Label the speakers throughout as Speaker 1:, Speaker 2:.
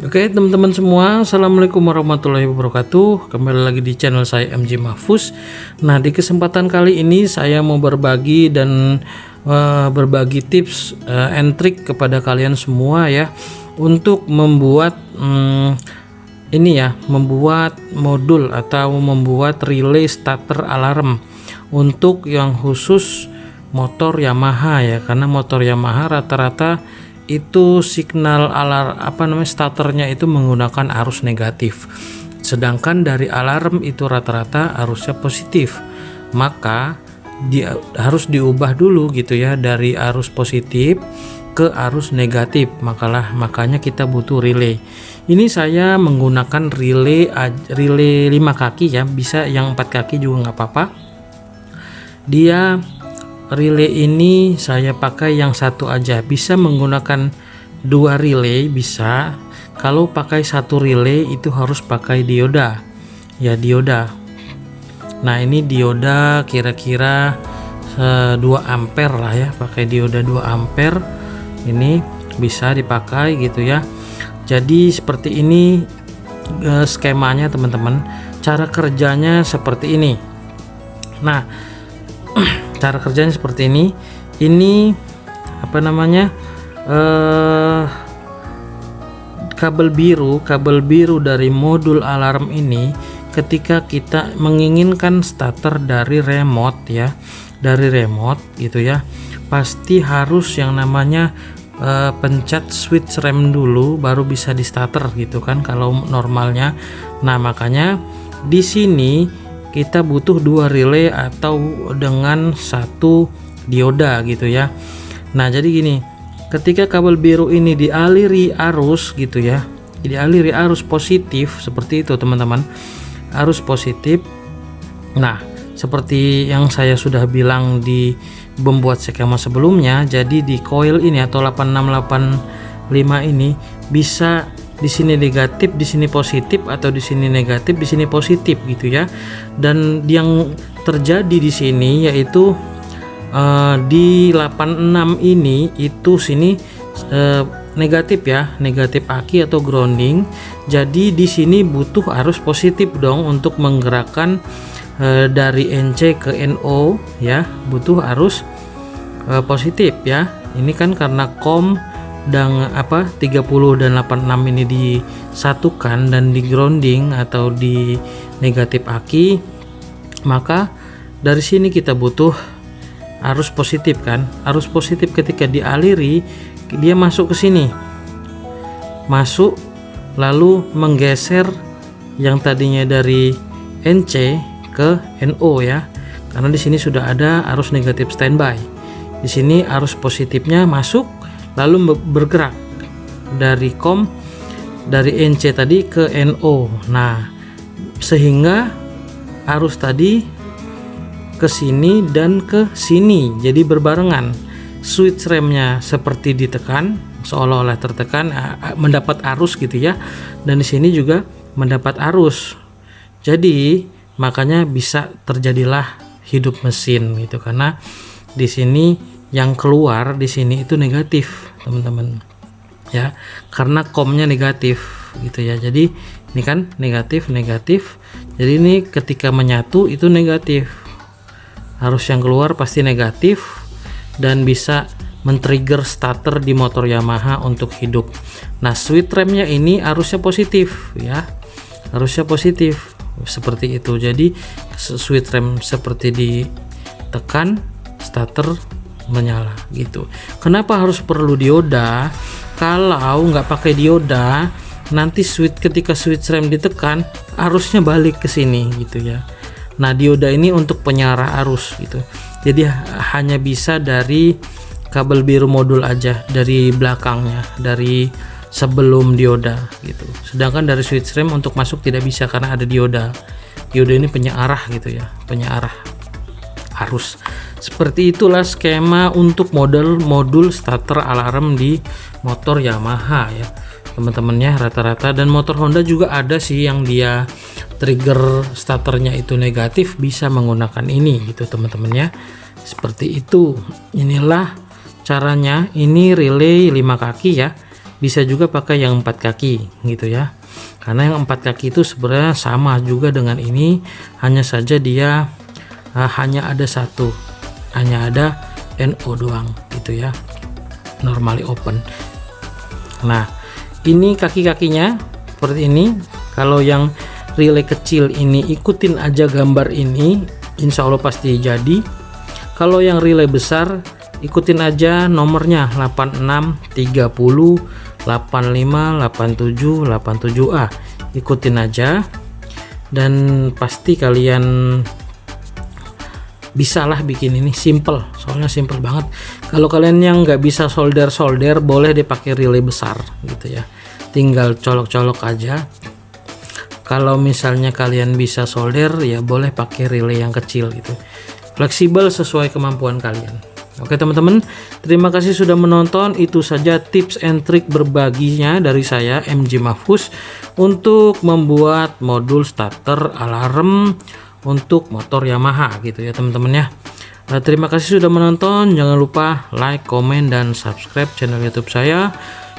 Speaker 1: Oke teman-teman semua, assalamualaikum warahmatullahi wabarakatuh. Kembali lagi di channel saya MJ Mahfuz. Nah, di kesempatan kali ini saya mau berbagi dan berbagi tips and trick kepada kalian semua ya, untuk membuat membuat modul atau membuat relay starter alarm untuk yang khusus motor Yamaha ya. Karena motor Yamaha rata-rata itu signal starternya itu menggunakan arus negatif, sedangkan dari alarm itu rata-rata arusnya positif. Maka dia harus diubah dulu gitu ya, dari arus positif ke arus negatif. Makanya kita butuh relay. Ini saya menggunakan relay 5 kaki ya, bisa yang 4 kaki juga nggak apa-apa. Dia relay ini saya pakai yang satu aja, bisa menggunakan 2 relay bisa. Kalau pakai satu relay itu harus pakai dioda ya, dioda. Nah, ini dioda kira-kira 2 ampere lah ya, pakai dioda 2 ampere ini bisa dipakai gitu ya. Jadi seperti ini skemanya teman-teman. Cara kerjanya seperti ini. Nah, cara kerjanya seperti ini. Ini kabel biru dari modul alarm ini, ketika kita menginginkan starter dari remote ya, dari remote gitu ya, pasti harus yang namanya pencet switch rem dulu baru bisa di starter gitu kan kalau normalnya. Nah, makanya di sini kita butuh 2 relay atau dengan 1 dioda gitu ya. Nah, jadi gini, ketika kabel biru ini dialiri arus gitu ya, dialiri arus positif seperti itu teman-teman, arus positif. Nah, seperti yang saya sudah bilang di membuat skema sebelumnya, jadi di coil ini atau 8685 ini bisa di sini negatif, di sini positif, atau di sini negatif, di sini positif gitu ya. Dan yang terjadi di sini yaitu di 86 ini itu sini negatif ya, negatif aki atau grounding. Jadi di sini butuh arus positif dong untuk menggerakkan dari NC ke NO ya, butuh arus positif ya. Ini kan karena COM dan 30 dan 86 ini disatukan dan di grounding atau di negatif aki, maka dari sini kita butuh arus positif kan. Arus positif ketika dialiri dia masuk ke sini, masuk lalu menggeser yang tadinya dari NC ke NO ya, karena di sini sudah ada arus negatif standby. Di sini arus positifnya masuk lalu bergerak dari COM, dari NC tadi ke NO. Nah, sehingga arus tadi ke sini dan ke sini jadi berbarengan. Switch remnya seperti ditekan, seolah-olah tertekan, mendapat arus gitu ya, dan di sini juga mendapat arus. Jadi makanya bisa terjadilah hidup mesin gitu, karena di sini yang keluar di sini itu negatif teman-teman ya, karena komnya negatif gitu ya. Jadi ini kan negatif, jadi ini ketika menyatu itu negatif, arus yang keluar pasti negatif dan bisa men-trigger starter di motor Yamaha untuk hidup. Nah, switch remnya ini arusnya positif ya, arusnya positif seperti itu. Jadi switch rem seperti ditekan, starter menyala gitu. Kenapa harus perlu dioda? Kalau nggak pakai dioda, nanti ketika switch rem ditekan arusnya balik ke sini gitu ya. Nah, dioda ini untuk pengarah arus gitu, jadi hanya bisa dari kabel biru modul aja, dari belakangnya, dari sebelum dioda gitu. Sedangkan dari switch rem untuk masuk tidak bisa karena ada dioda. Dioda ini penyearah gitu ya, penyearah arus. Seperti itulah skema untuk modul starter alarm di motor Yamaha ya teman-temannya rata-rata. Dan motor Honda juga ada sih yang dia trigger starternya itu negatif, bisa menggunakan ini gitu teman-temannya. Seperti itu. Inilah caranya. Ini relay 5 kaki ya, bisa juga pakai yang 4 kaki gitu ya, karena yang 4 kaki itu sebenarnya sama juga dengan ini, hanya saja dia hanya ada satu, hanya ada NO doang gitu ya, normally open. Nah ini kaki-kakinya seperti ini. Kalau yang relay kecil ini ikutin aja gambar ini, insya Allah pasti jadi. Kalau yang relay besar ikutin aja nomornya 86, 30, 85, 87, 87A, ikutin aja dan pasti kalian bisalah bikin ini. Simple, soalnya simple banget. Kalau kalian yang nggak bisa solder boleh dipakai relay besar gitu ya, tinggal colok-colok aja. Kalau misalnya kalian bisa solder ya boleh pakai relay yang kecil gitu, fleksibel sesuai kemampuan kalian. Oke teman-teman, terima kasih sudah menonton. Itu saja tips and trick berbaginya dari saya MJ Mahfuz untuk membuat modul starter alarm untuk motor Yamaha gitu ya teman-teman ya. Terima kasih sudah menonton. Jangan lupa like, komen, dan subscribe channel YouTube saya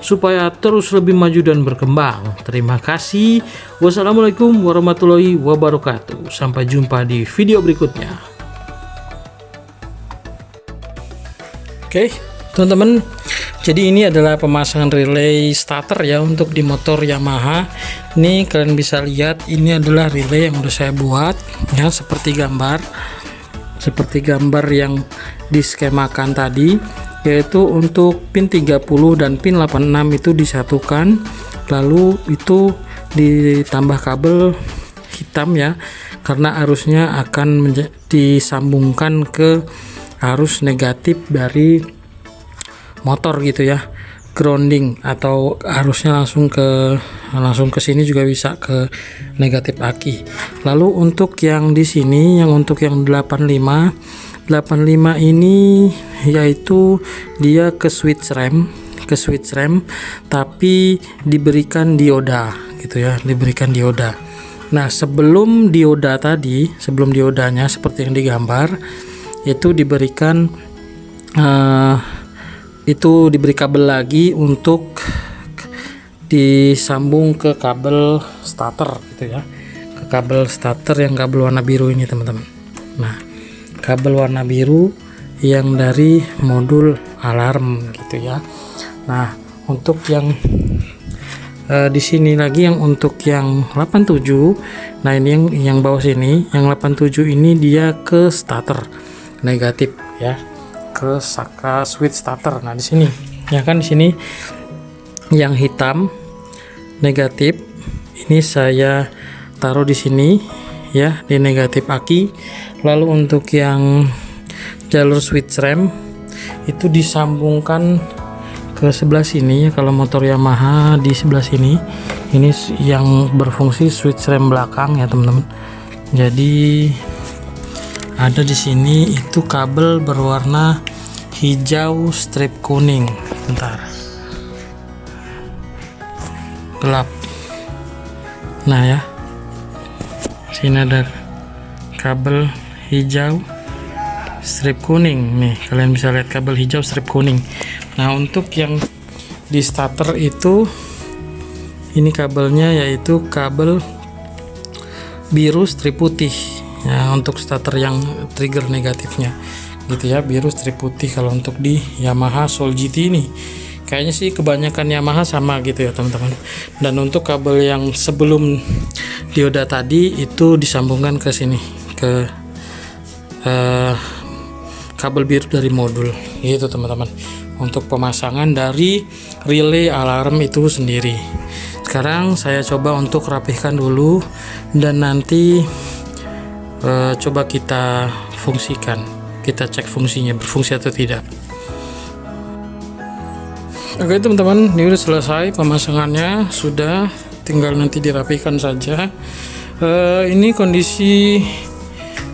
Speaker 1: supaya terus lebih maju dan berkembang. Terima kasih. Wassalamualaikum warahmatullahi wabarakatuh. Sampai jumpa di video berikutnya. Oke, teman-teman. Jadi ini adalah pemasangan relay starter ya untuk di motor Yamaha. Ini kalian bisa lihat, ini adalah relay yang udah saya buat ya, seperti gambar yang diskemakan tadi, yaitu untuk pin 30 dan pin 86 itu disatukan, lalu itu ditambah kabel hitam ya, karena arusnya akan disambungkan ke arus negatif dari motor gitu ya, grounding, atau arusnya langsung ke sini juga bisa ke negatif aki. Lalu untuk yang di sini, yang untuk yang 85 ini yaitu dia ke switch rem, tapi diberikan dioda gitu ya, diberikan dioda. Nah sebelum diodanya seperti yang digambar itu diberikan diberi kabel lagi untuk disambung ke kabel starter gitu ya, ke kabel starter yang kabel warna biru ini teman-teman. Nah kabel warna biru yang dari modul alarm gitu ya. Nah untuk yang di sini lagi yang untuk yang 87, nah ini yang bawah sini, yang 87 ini dia ke starter negatif ya, ke switch starter. Nah di sini ya kan, di sini yang hitam negatif ini saya taruh di sini ya, di negatif aki. Lalu untuk yang jalur switch rem itu disambungkan ke sebelah sini ya, kalau motor Yamaha di sebelah sini. Ini yang berfungsi switch rem belakang ya teman-teman. Jadi ada di sini itu kabel berwarna hijau strip kuning, bentar, gelap. Nah ya, sini ada kabel hijau strip kuning nih, kalian bisa lihat kabel hijau strip kuning. Nah untuk yang di starter itu ini kabelnya yaitu kabel biru strip putih ya, untuk starter yang trigger negatifnya gitu ya, biru strip putih. Kalau untuk di Yamaha Soul GT ini kayaknya sih kebanyakan Yamaha sama gitu ya teman-teman. Dan untuk kabel yang sebelum dioda tadi itu disambungkan ke sini, ke kabel biru dari modul gitu teman-teman, untuk pemasangan dari relay alarm itu sendiri. Sekarang saya coba untuk rapihkan dulu dan nanti coba kita fungsikan, kita cek fungsinya berfungsi atau tidak. Oke teman-teman, ini udah selesai pemasangannya, sudah tinggal nanti dirapikan saja. Ini kondisi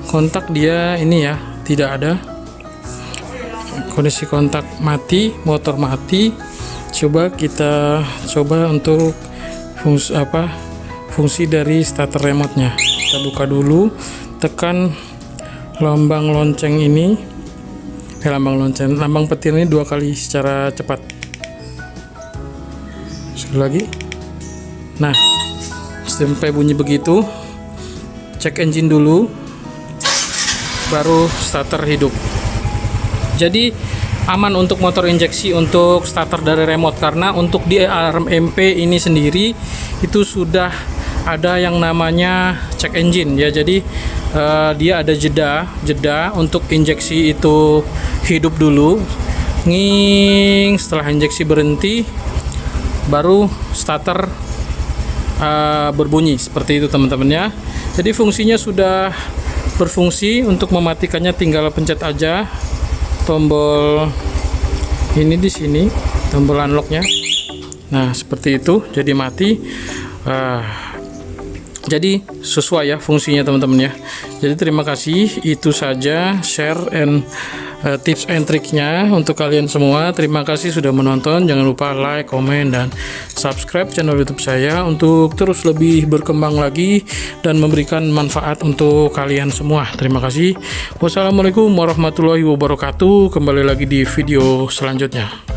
Speaker 1: kontak dia ini ya, tidak ada kondisi kontak mati, motor mati. Coba kita untuk fungsi dari starter remote-nya. Kita buka dulu, tekan lambang lonceng ini, lambang petir ini 2 kali secara cepat. sekali lagi. Nah, sampai bunyi begitu, cek engine dulu, baru starter hidup. Jadi aman untuk motor injeksi untuk starter dari remote, karena untuk di alarm MP ini sendiri itu sudah ada yang namanya cek engine ya. Jadi dia ada jeda untuk injeksi itu hidup dulu, nging, setelah injeksi berhenti baru starter berbunyi seperti itu teman-teman ya. Jadi fungsinya sudah berfungsi. Untuk mematikannya tinggal pencet aja tombol ini di sini, tombol unlocknya. Nah seperti itu, jadi mati. Jadi sesuai ya fungsinya teman-teman ya. Jadi terima kasih, itu saja share and tips and triknya untuk kalian semua. Terima kasih sudah menonton. Jangan lupa like, komen, dan subscribe channel YouTube saya untuk terus lebih berkembang lagi dan memberikan manfaat untuk kalian semua. Terima kasih. Wassalamualaikum warahmatullahi wabarakatuh. Kembali lagi di video selanjutnya.